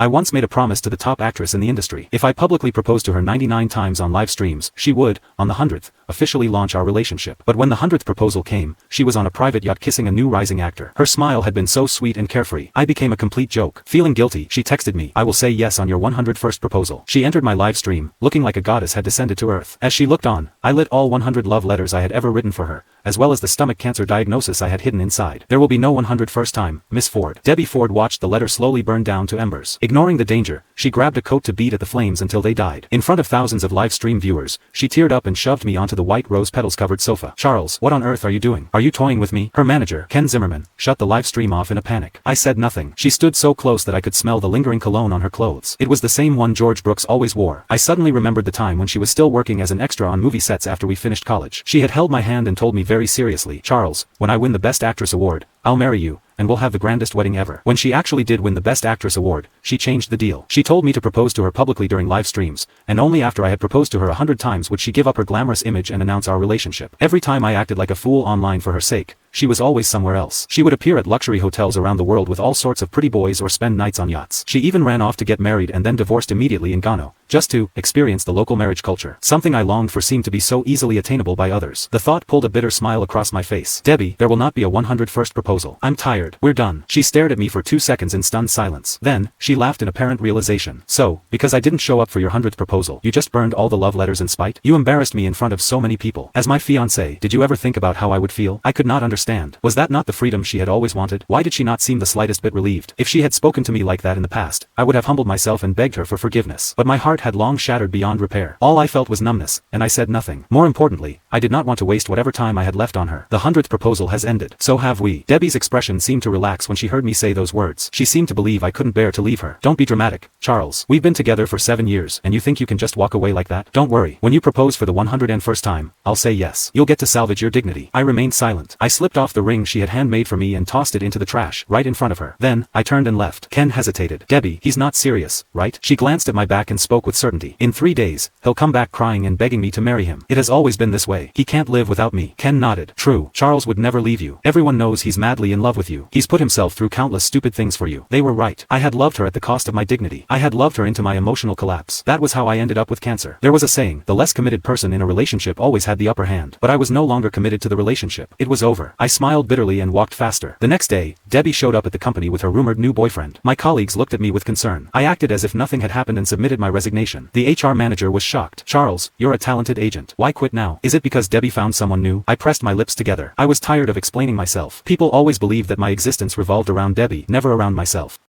I once made a promise to the top actress in the industry. If I publicly proposed to her 99 times on live streams, she would, on the 100th, officially launch our relationship. But when the 100th proposal came, she was on a private yacht kissing a new rising actor. Her smile had been so sweet and carefree. I became a complete joke. Feeling guilty, she texted me, "I will say yes on your 101st proposal." She entered my live stream, looking like a goddess had descended to earth. As she looked on, I lit all 100 love letters I had ever written for her, as well as the stomach cancer diagnosis I had hidden inside. "There will be no 101st time, Miss Ford." Debbie Ford watched the letter slowly burn down to embers. Ignoring the danger, she grabbed a coat to beat at the flames until they died. In front of thousands of live stream viewers, she teared up and shoved me onto the white rose petals covered sofa. "Charles, what on earth are you doing? Are you toying with me?" Her manager, Ken Zimmerman, shut the live stream off in a panic. I said nothing. She stood so close that I could smell the lingering cologne on her clothes. It was the same one George Brooks always wore. I suddenly remembered the time when she was still working as an extra on movie sets after we finished college. She had held my hand and told me very seriously, "Charles, when I win the Best Actress award, I'll marry you, and we'll have the grandest wedding ever." When she actually did win the Best Actress award, she changed the deal. She told me to propose to her publicly during live streams, and only after I had proposed to her 100 times would she give up her glamorous image and announce our relationship. Every time I acted like a fool online for her sake, she was always somewhere else. She would appear at luxury hotels around the world with all sorts of pretty boys or spend nights on yachts. She even ran off to get married and then divorced immediately in Ghana, just to experience the local marriage culture. Something I longed for seemed to be so easily attainable by others. The thought pulled a bitter smile across my face. "Debbie, there will not be a 101st proposal. I'm tired. We're done." She stared at me for 2 seconds in stunned silence. Then, she laughed in apparent realization. "So, because I didn't show up for your 100th proposal, you just burned all the love letters in spite? You embarrassed me in front of so many people. As my fiancé, did you ever think about how I would feel?" I could not understand. Was that not the freedom she had always wanted? Why did she not seem the slightest bit relieved? If she had spoken to me like that in the past, I would have humbled myself and begged her for forgiveness. But my heart had long shattered beyond repair. All I felt was numbness, and I said nothing. More importantly, I did not want to waste whatever time I had left on her. The 100th proposal has ended. So have we. Debbie's expression seemed to relax when she heard me say those words. She seemed to believe I couldn't bear to leave her. "Don't be dramatic, Charles. We've been together for 7 years, and you think you can just walk away like that? Don't worry. When you propose for the 101st time, I'll say yes. You'll get to salvage your dignity." I remained silent. I slipped off the ring she had handmade for me and tossed it into the trash, right in front of her. Then, I turned and left. Ken hesitated. "Debbie, he's not serious, right?" She glanced at my back and spoke with certainty. "In 3 days, he'll come back crying and begging me to marry him. It has always been this way. He can't live without me." Ken nodded. "True. Charles would never leave you. Everyone knows he's madly in love with you. He's put himself through countless stupid things for you." They were right. I had loved her at the cost of my dignity. I had loved her into my emotional collapse. That was how I ended up with cancer. There was a saying, the less committed person in a relationship always had the upper hand. But I was no longer committed to the relationship. It was over. I smiled bitterly and walked faster. The next day, Debbie showed up at the company with her rumored new boyfriend. My colleagues looked at me with concern. I acted as if nothing had happened and submitted my resignation. The HR manager was shocked. "Charles, you're a talented agent. Why quit now? Is it because Debbie found someone new?" I pressed my lips together. I was tired of explaining myself. People always believed that my existence revolved around Debbie, never around myself.